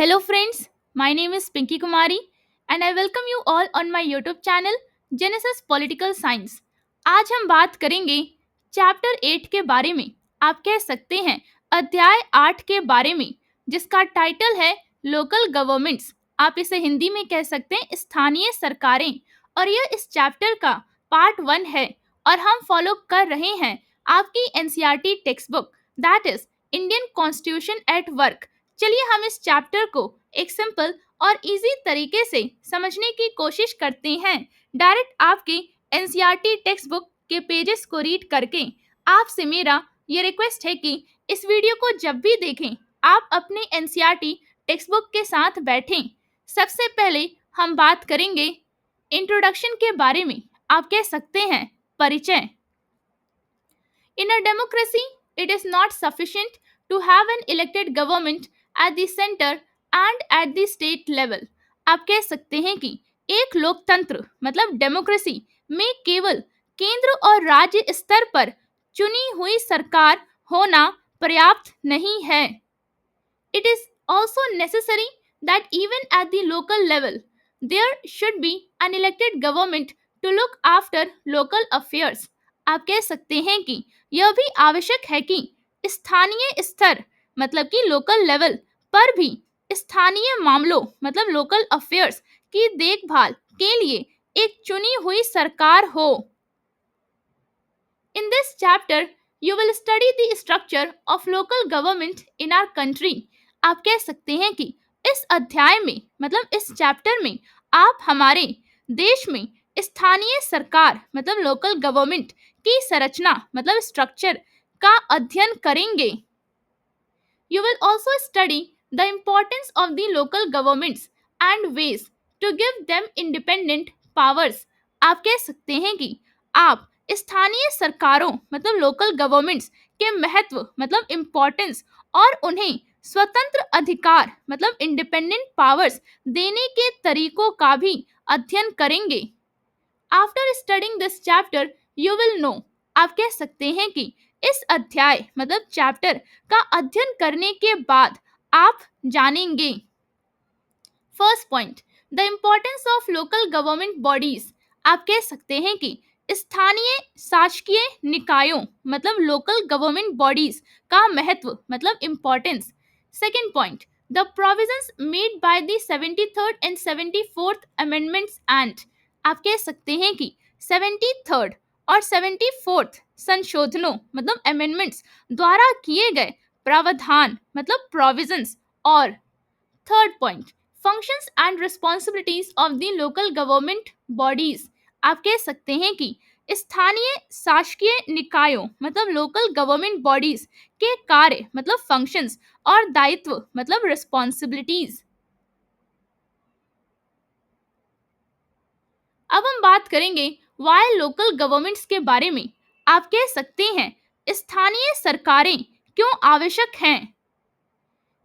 Hello friends, my name is Pinky Kumari and I welcome you all on my YouTube channel Genesis Political Science। आज हम बात करेंगे chapter 8 के बारे में, आप कह सकते हैं अध्याय 8 के बारे में, जिसका टाइटल है लोकल गवर्नमेंट्स। आप इसे हिंदी में कह सकते हैं स्थानीय सरकारें। और यह इस चैप्टर का पार्ट 1 है और हम फॉलो कर रहे हैं आपकी NCERT text book, that is Indian constitution at work. चलिए हम इस चैप्टर को एक सिंपल और इजी तरीके से समझने की कोशिश करते हैं, डायरेक्ट आपके एनसीईआरटी टेक्स्ट बुक के पेजेस को रीड करके। आपसे मेरा ये रिक्वेस्ट है कि इस वीडियो को जब भी देखें आप अपने एनसीईआरटी टेक्स्ट बुक के साथ बैठें। सबसे पहले हम बात करेंगे इंट्रोडक्शन के बारे में, आप कह सकते हैं परिचय। In a democracy, it is not sufficient to have an elected government at the center and at the state level। आप कह सकते हैं कि एक लोकतंत्र मतलब डेमोक्रेसी में केवल केंद्र और राज्य स्तर पर चुनी हुई सरकार होना पर्याप्त नहीं है। It is also necessary that even at the local level, there should be an elected government to look after local affairs। आप कह सकते हैं कि यह भी आवश्यक है कि स्थानीय स्तर मतलब कि लोकल लेवल पर भी स्थानीय मामलों मतलब लोकल अफेयर्स की देखभाल के लिए एक चुनी हुई सरकार हो। In this chapter, you will study the structure of local government in our country। आप कह सकते हैं कि इस अध्याय में मतलब इस चैप्टर में आप हमारे देश में स्थानीय सरकार मतलब लोकल गवर्नमेंट की संरचना मतलब स्ट्रक्चर का अध्ययन करेंगे। You will also study the importance of the local governments and ways to give them independent powers। आप कह सकते हैं कि आप स्थानीय सरकारों मतलब लोकल गवर्नमेंट्स के महत्व मतलब इम्पोर्टेंस और उन्हें स्वतंत्र अधिकार मतलब इंडिपेंडेंट पावर्स देने के तरीकों का भी अध्ययन करेंगे। After studying this chapter you will know, आप कह सकते हैं कि इस अध्याय मतलब चैप्टर का अध्ययन करने के बाद आप जानेंगे। First point, the importance of local government bodies. आप कह सकते हैं कि स्थानीय शासकीय निकायों मतलब लोकल गवर्नमेंट बॉडीज का महत्व मतलब importance. Second point, the provisions made by the 73rd and 74th amendments and. आप कह सकते हैं कि 73rd और 74th संशोधनों मतलब अमेंडमेंट्स द्वारा किए गए प्रावधान मतलब प्रोविजंस। और third point, functions and responsibilities of the local government bodies. आप कह सकते हैं कि स्थानीय शासकीय निकायों मतलब लोकल गवर्नमेंट बॉडीज के कार्य मतलब फंक्शंस और दायित्व मतलब रिस्पॉन्सिबिलिटीज। अब हम बात करेंगे वाई लोकल गवर्नमेंट्स के बारे में। आप कह सकते हैं स्थानीय सरकारें क्यों आवश्यक हैं।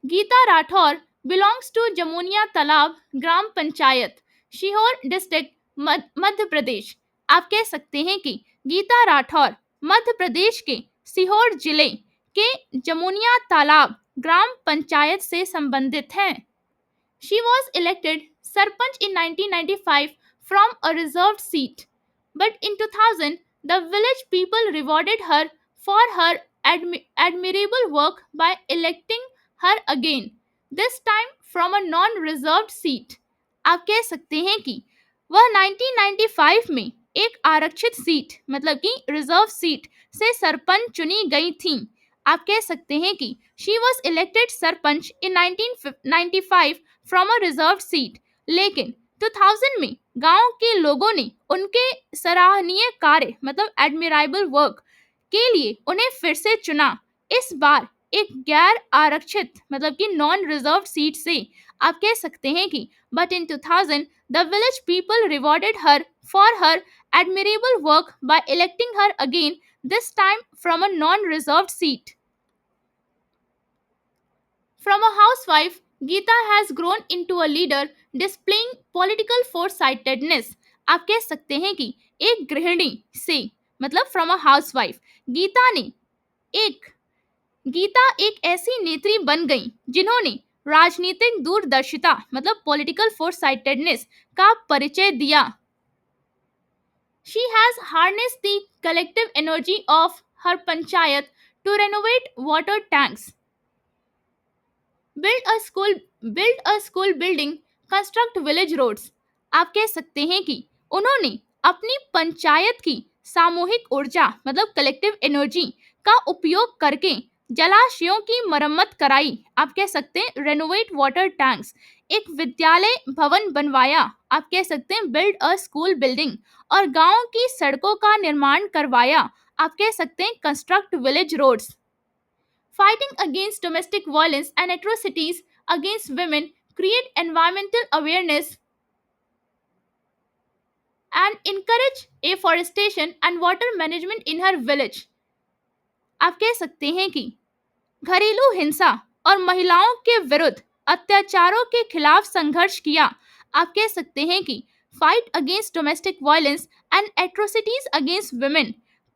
गीता राठौर बिलोंग्स टू जमुनिया तालाब ग्राम पंचायत, सीहोर डिस्ट्रिक्ट, मध्य प्रदेश। आप कह सकते हैं कि गीता राठौर मध्य प्रदेश के सीहोर जिले के जमुनिया तालाब ग्राम पंचायत से संबंधित हैं। She was elected Sarpanch in 1995 from a reserved seat, but in 2000 the village people rewarded her for her admirable work by electing her again, this time from a non-reserved seat। आप कह सकते हैं कि वह 1995 में एक आरक्षित सीट मतलब कि रिजर्व सीट से सरपंच चुनी गई थी। आप कह सकते हैं कि she was elected sarpanch in 1995 from a reserve seat, लेकिन 2000 में गांव के लोगों ने उनके सराहनीय कार्य मतलब एडमिरेबल वर्क के लिए उन्हें फिर से चुना, इस बार एक गैर आरक्षित मतलब कि नॉन रिजर्व सीट से। आप कह सकते हैं कि but in 2000 the village people rewarded her for her admirable work by electing her again, this time from a non-reserved seat। From a housewife, Geeta has grown into a leader displaying political foresightedness। आप कह सकते हैं कि एक गृहिणी से मतलब from a housewife Gita एक ऐसी नेत्री बन गई जिन्होंने राजनीतिक दूरदर्शिता मतलब पॉलिटिकल फोरसाइटेडनेस का परिचय दिया। She has harnessed the collective energy of her panchayat to renovate water tanks, build a school build a school building, construct village roads। आप कह सकते हैं कि उन्होंने अपनी पंचायत की सामूहिक ऊर्जा मतलब कलेक्टिव एनर्जी का उपयोग करके जलाशयों की मरम्मत कराई। आप कह सकते हैं रेनोवेट वाटर टैंक्स, एक विद्यालय भवन बनवाया। आप कह सकते हैं बिल्ड अ स्कूल बिल्डिंग, और गांव की सड़कों का निर्माण करवाया। आप कह सकते हैं construct village roads. Fighting against domestic violence and atrocities against women, create environmental awareness, and encourage afforestation and water management in her village। आप कह सकते हैं कि घरेलू हिंसा और महिलाओं के विरुद्ध अत्याचारों के खिलाफ संघर्ष किया। आप कह सकते हैं कि fight against domestic violence and atrocities against women,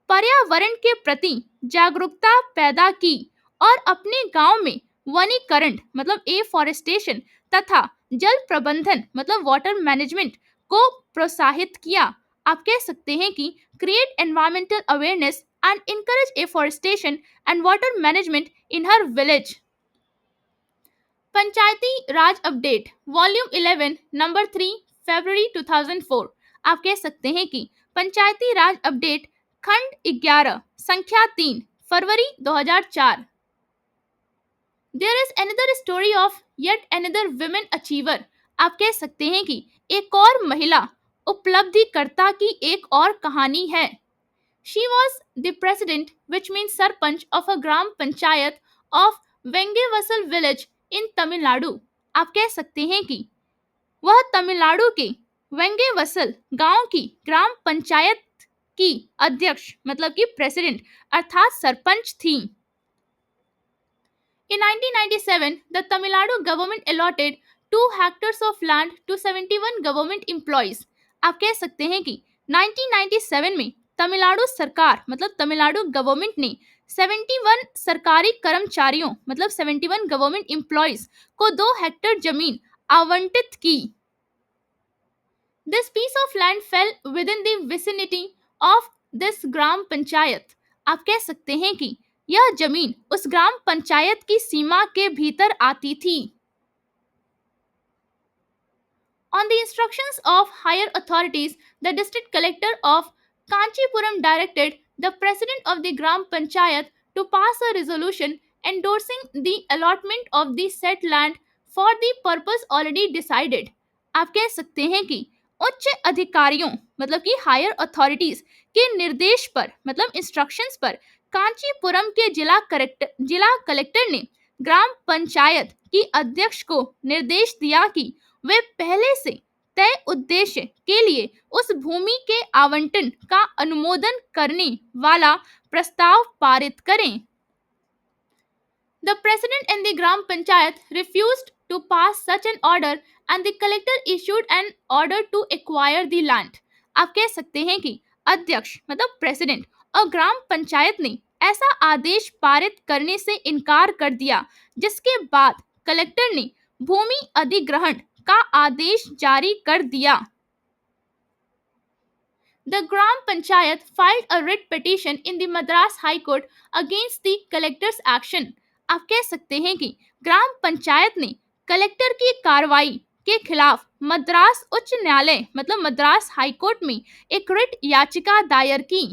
पर्यावरण के प्रति जागरूकता पैदा की और अपने गांव में वनीकरण मतलब एफॉरेस्टेशन तथा जल प्रबंधन मतलब वाटर मैनेजमेंट को प्रोत्साहित किया। आप कह सकते हैं कि create environmental awareness and encourage afforestation and water management in her village। Panchayati Raj update volume 11 number 3 फरवरी 2004। आप कह सकते हैं कि पंचायती राज अपडेट खंड 11 संख्या 3 फरवरी 2004। There is another story of yet another women achiever. आप कह सकते हैं कि एक और महिला उपलब्धिकर्ता की एक और कहानी है। She was the president, which means sarpanch of a gram panchayat of Vengevasal village in Tamil Nadu। आप कह सकते हैं कि वह तमिलनाडु के वेंगेवसल गांव की ग्राम पंचायत की अध्यक्ष मतलब कि प्रेसिडेंट अर्थात सरपंच थी। In 1997, the Tamil Nadu government allotted 2 hectares of land to 71 government employees। आप कह सकते हैं कि 1997 में तमिलनाडु सरकार मतलब तमिलनाडु गवर्नमेंट ने 71 सरकारी कर्मचारियों मतलब 71 गवर्नमेंट एम्प्लॉयज को 2 हेक्टेयर जमीन आवंटित की। This piece of land fell within the vicinity of this ग्राम पंचायत। आप कह सकते हैं कि यह जमीन उस ग्राम पंचायत की सीमा के भीतर आती थी। On the instructions of higher authorities, the district collector of Kanchipuram directed the president of the Gram Panchayat to pass a resolution endorsing the allotment of the said land for the purpose already decided। आप कह सकते हैं कि उच्च अधिकारियों मतलब कि higher authorities के निर्देश पर मतलब इंस्ट्रक्शंस पर कांचीपुरम के जिला कलेक्टर ने ग्राम पंचायत की अध्यक्ष को निर्देश दिया कि वे पहले से तय उद्देश्य के लिए उस भूमि के आवंटन का अनुमोदन करने वाला प्रस्ताव पारित करें। The president and the Gram Panchayat refused to pass such an order and the collector issued an order to acquire the land। आप कह सकते हैं कि अध्यक्ष मतलब प्रेसिडेंट और ग्राम पंचायत ने ऐसा आदेश पारित करने से इनकार कर दिया, जिसके बाद कलेक्टर ने भूमि अधिग्रहण का आदेश जारी कर दिया। The Gram Panchayat filed a writ petition in the Madras High Court against the collector's action। आप कह सकते हैं कि ग्राम पंचायत ने कलेक्टर की कार्रवाई के खिलाफ मद्रास उच्च न्यायालय मतलब मद्रास हाई कोर्ट में एक रिट याचिका दायर की।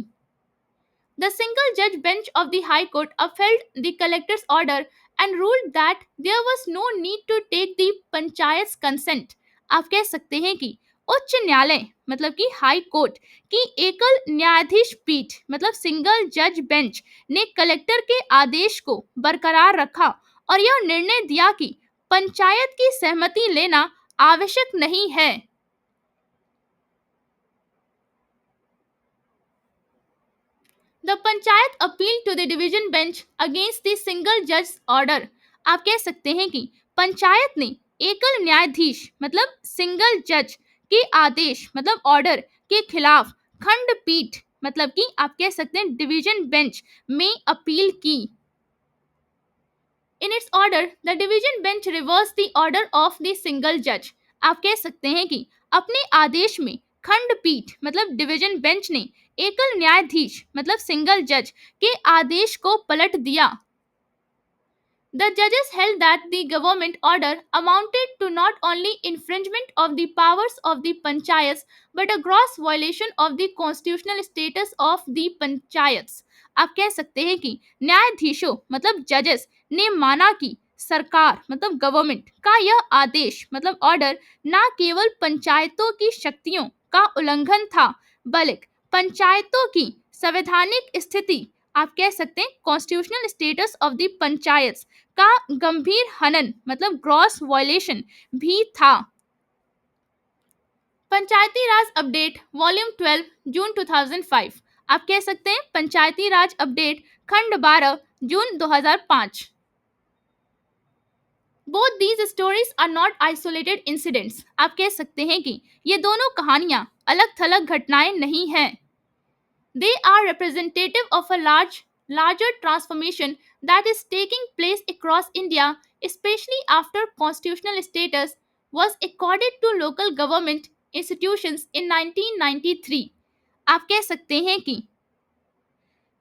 The single judge bench of the High Court upheld the collector's order and ruled that there was no need to take the panchayat's consent। आप कह सकते हैं कि उच्च न्यायालय मतलब कि हाई कोर्ट की एकल न्यायाधीश पीठ मतलब सिंगल जज बेंच ने कलेक्टर के आदेश को बरकरार रखा और यह निर्णय दिया कि पंचायत की सहमति लेना आवश्यक नहीं है। The Panchayat appealed to the division bench against the single judge's order। आप कह सकते हैं कि पंचायत ने एकल न्यायाधीश मतलब सिंगल जज के आदेश मतलब ऑर्डर के खिलाफ खंडपीठ मतलब कि आप कह सकते हैं डिवीजन बेंच में अपील की। In its order the division bench reverse the order of the single जज। आप कह सकते हैं कि अपने आदेश में खंडपीठ मतलब डिवीजन बेंच ने एकल न्यायाधीश मतलब सिंगल जज के आदेश को पलट दिया। The judges held that the government order amounted to not only infringement of the powers of the panchayats but a gross violation of the constitutional status of the panchayats। आप कह सकते हैं कि न्यायाधीशों मतलब जजेस ने माना कि सरकार मतलब गवर्नमेंट का यह आदेश मतलब ऑर्डर न केवल पंचायतों की शक्तियों का उल्लंघन था बल्कि पंचायतों की संवैधानिक स्थिति आप कह सकते हैं constitutional status of the panchayat का गंभीर हनन मतलब ग्रॉस वायलेशन भी था। पंचायती राज अपडेट वॉल्यूम 12 जून 2005। आप कह सकते हैं पंचायती राज अपडेट खंड 12 जून 2005। Both these stories are not isolated incidents. आप कह सकते हैं कि ये दोनों कहानियां अलग थलग घटनाएं नहीं हैं। They are representative of a larger transformation that is taking place across India, especially after constitutional status was accorded to local government institutions in 1993। आप कह सकते हैं कि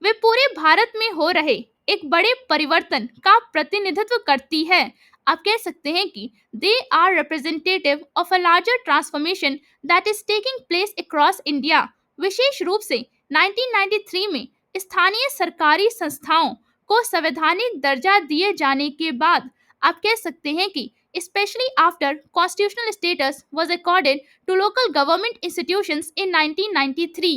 वे पूरे भारत में हो रहे एक बड़े परिवर्तन का प्रतिनिधित्व करती है। आप कह सकते हैं कि they are representative of a larger transformation that is taking place across India. विशेष रूप से 1993 में स्थानीय सरकारी संस्थाओं को संवैधानिक दर्जा दिए जाने के बाद आप कह सकते हैं कि especially after constitutional status was accorded to local government institutions in 1993।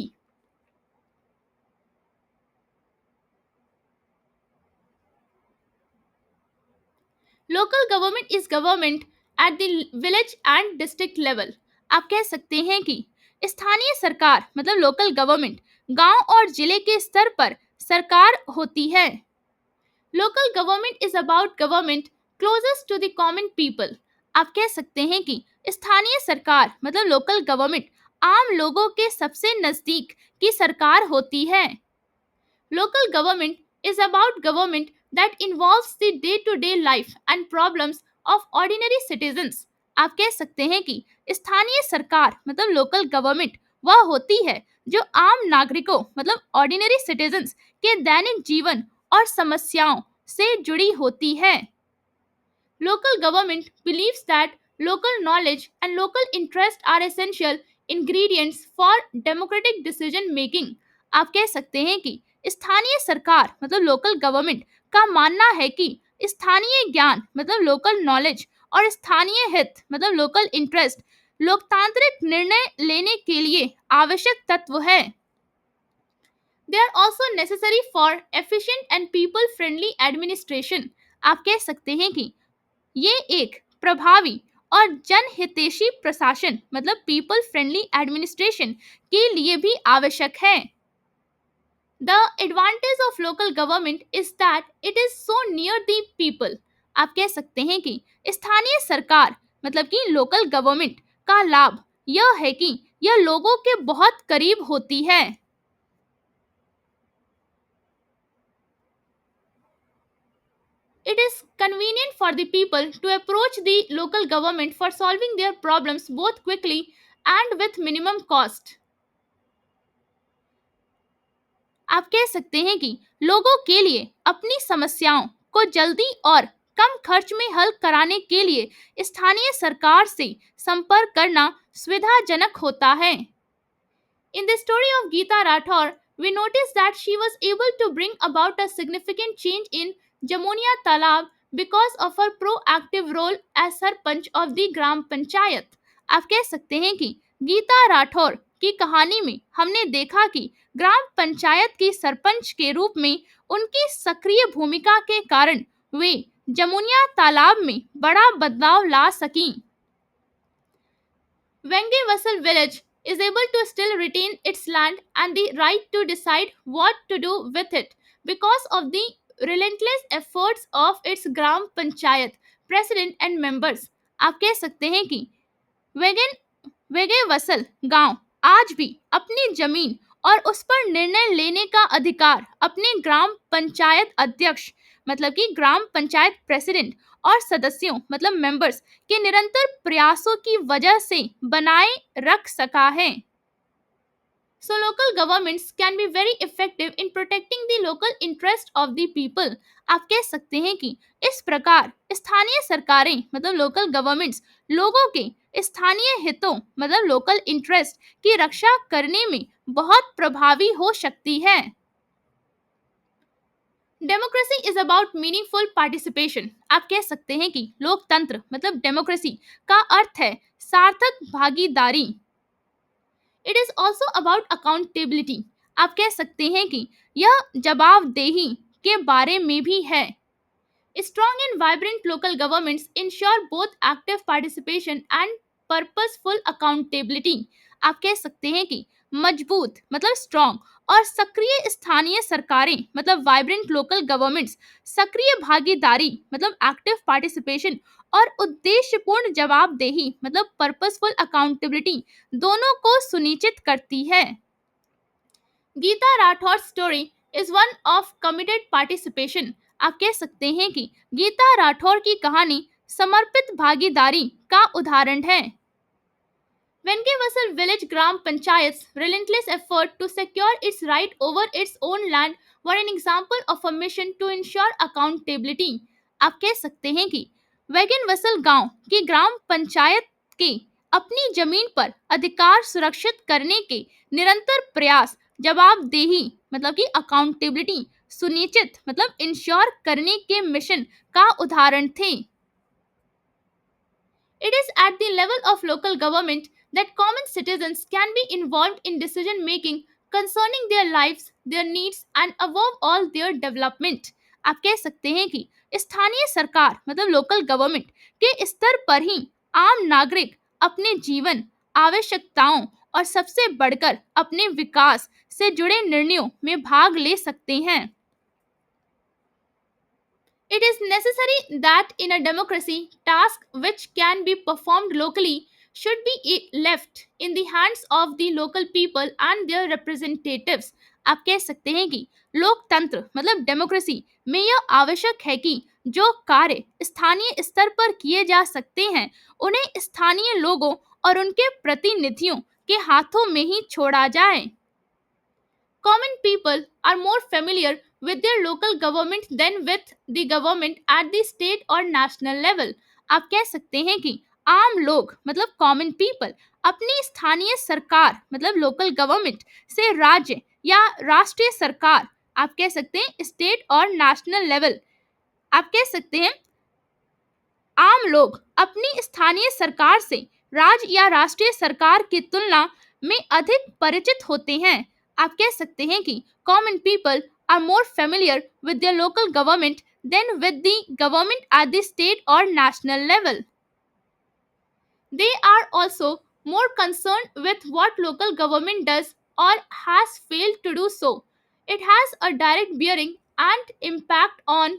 Local government is government at the village and district level. आप कह सकते हैं कि स्थानीय सरकार मतलब लोकल गवर्नमेंट गांव और जिले के स्तर पर सरकार होती है। Local government is about government closest to the common people. आप कह सकते हैं कि स्थानीय सरकार मतलब लोकल गवर्नमेंट आम लोगों के सबसे नजदीक की सरकार होती है। Local government is about government that involves the day-to-day life and problems of ordinary citizens। आप कह सकते हैं कि स्थानीय सरकार मतलब लोकल गवर्नमेंट वह होती है जो आम नागरिकों मतलब ऑर्डिनरी सिटीजन्स के दैनिक जीवन और समस्याओं से जुड़ी होती है। Local government believes that local knowledge and local interest are essential ingredients for democratic decision making। आप कह सकते हैं कि स्थानीय सरकार मतलब लोकल गवर्नमेंट का मानना है कि स्थानीय ज्ञान मतलब लोकल नॉलेज और स्थानीय हित मतलब लोकल इंटरेस्ट लोकतांत्रिक निर्णय लेने के लिए आवश्यक तत्व है। They are also necessary for efficient and people friendly administration। आप कह सकते हैं कि ये एक प्रभावी और जनहितैषी प्रशासन मतलब पीपल फ्रेंडली एडमिनिस्ट्रेशन के लिए भी आवश्यक है। The advantage of local government is that it is so near the people. आप कह सकते हैं कि स्थानीय सरकार मतलब कि लोकल गवर्नमेंट का लाभ यह है कि यह लोगों के बहुत करीब होती है। It is convenient for the people to approach the local government for solving their problems both quickly and with minimum cost। आप कह सकते हैं कि लोगों के लिए अपनी समस्याओं को जल्दी और कम खर्च में हल कराने के लिए स्थानीय सरकार से संपर्क करना सुविधाजनक होता है। In the story of Geeta Rathore, we notice that she was able to bring about a significant change in Jamunia Talab because of her proactive role as sarpanch of the ग्राम पंचायत। आप कह सकते हैं कि गीता राठौर की कहानी में हमने देखा कि ग्राम पंचायत की सरपंच के रूप में उनकी सक्रिय भूमिका के कारण वे जमुनिया तालाब में बड़ा बदलाव ला सकीं। Wenge Vassal village is able to still retain its land and the right to decide what to do with it because of the relentless efforts of its Gram Panchayat president and members। आप कह सकते हैं कि vegan वेगे वसल गांव आज भी अपनी जमीन और उस पर निर्णय लेने का अधिकार अपने ग्राम पंचायत अध्यक्ष मतलब कि ग्राम पंचायत प्रेसिडेंट और सदस्यों मतलब मेंबर्स के निरंतर प्रयासों की वजह से बनाए रख सका है। So local governments can be very effective in protecting the local interest of the people. आप कह सकते हैं कि इस प्रकार स्थानीय सरकारें मतलब लोकल गवर्नमेंट्स लोगों के स्थानीय हितों मतलब लोकल इंटरेस्ट की रक्षा करने में बहुत प्रभावी हो सकती है। Democracy is about meaningful participation. आप कह सकते हैं कि लोकतंत्र मतलब डेमोक्रेसी का अर्थ है सार्थक भागीदारी। It is also about accountability. आप कह सकते हैं कि यह जवाबदेही के बारे में भी है। Strong and vibrant local governments ensure both active participation and purposeful accountability. आप कह सकते हैं कि मजबूत मतलब स्ट्रॉन्ग और सक्रिय स्थानीय सरकारें मतलब वाइब्रेंट लोकल गवर्नमेंट्स सक्रिय भागीदारी मतलब एक्टिव पार्टिसिपेशन और उद्देश्यपूर्ण जवाबदेही मतलब पर्पसफुल अकाउंटेबिलिटी दोनों को सुनिश्चित करती है। Geeta Rathore story is one of committed participation. आप कह सकते हैं कि गीता राठौर की कहानी समर्पित भागीदारी का उदाहरण है। Venkivasal village Gram Panchayat's relentless effort to secure its right over its own land were an example of a mission to ensure accountability. आप कह सकते हैं कि वैगन वसल गांव की ग्राम पंचायत के अपनी जमीन पर अधिकार सुरक्षित करने के निरंतर प्रयास जवाबदेही मतलब कि अकाउंटेबिलिटी सुनिश्चित मतलब इंश्योर करने के मिशन का उदाहरण थे। It is at the level of local government that common citizens can be involved in decision making concerning their lives, their needs and above all their development. आप कह सकते हैं कि स्थानीय सरकार मतलब लोकल गवर्नमेंट के स्तर पर ही आम नागरिक अपने जीवन, आवश्यकताओं और सबसे बढ़कर अपने विकास से जुड़े निर्णयों में भाग ले सकते हैं। It is necessary that in a democracy, tasks which can be performed locally should be left in the hands of the local people and their representatives. आप कह सकते हैं कि लोकतंत्र मतलब डेमोक्रेसी में यह आवश्यक है कि जो कार्य स्थानीय स्तर पर किए जा सकते हैं उन्हें स्थानीय लोगों और उनके प्रतिनिधियों के हाथों में ही छोड़ा जाए। Common people are more familiar with their local government than with the government at the state or national level. आप कह सकते हैं कि आम लोग मतलब कॉमन पीपल अपनी स्थानीय सरकार मतलब लोकल गवर्नमेंट से राज्य या राष्ट्रीय सरकार आप कह सकते हैं स्टेट और नेशनल लेवल आप कह सकते हैं आम लोग अपनी स्थानीय सरकार से राज्य या राष्ट्रीय सरकार की तुलना में अधिक परिचित होते हैं। आप कह सकते हैं कि common people are more familiar with their local government than with the government at the state और national level. They are also more concerned with what local government does or has failed to do so. It has a direct bearing and impact on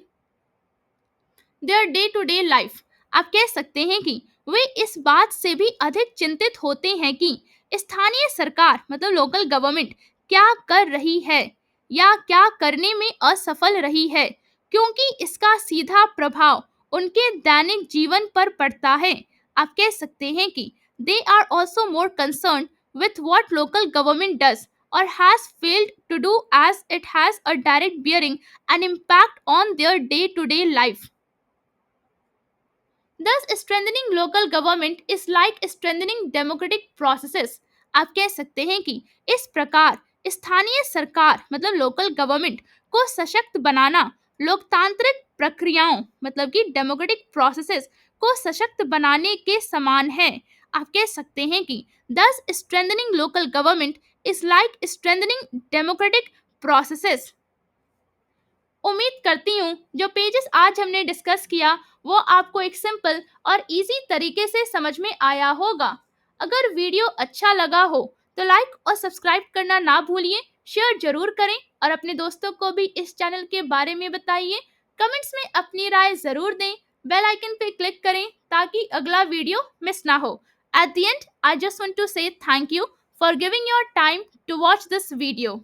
their day-to-day life. आप कह सकते हैं कि वे इस बात से भी अधिक चिंतित होते हैं कि स्थानीय सरकार मतलब लोकल गवर्नमेंट क्या कर रही है या क्या करने में असफल रही है क्योंकि इसका सीधा प्रभाव उनके दैनिक जीवन पर पड़ता है। आप कह सकते हैं कि they are also more concern with what local government does or has failed to do as it has a direct bearing and impact on their day-to-day life. Thus, strengthening local government is like strengthening democratic processes. आप कह सकते हैं कि इस प्रकार स्थानीय सरकार मतलब लोकल गवर्नमेंट को सशक्त बनाना लोकतांत्रिक प्रक्रियाओं मतलब कि डेमोक्रेटिक प्रोसेसेस को सशक्त बनाने के समान है। आप कह सकते हैं कि thus strengthening local government is like strengthening democratic processes. उम्मीद करती हूँ जो पेजेस आज हमने डिस्कस किया वो आपको एक सिंपल और इजी तरीके से समझ में आया होगा। अगर वीडियो अच्छा लगा हो तो लाइक और सब्सक्राइब करना ना भूलिए, शेयर जरूर करें और अपने दोस्तों को भी इस चैनल के बारे में बताइए। कमेंट्स में अपनी राय जरूर दें, बेल आइकन पे क्लिक करें ताकि अगला वीडियो मिस ना हो। At the end, I just want to say thank you for giving your time to watch this video.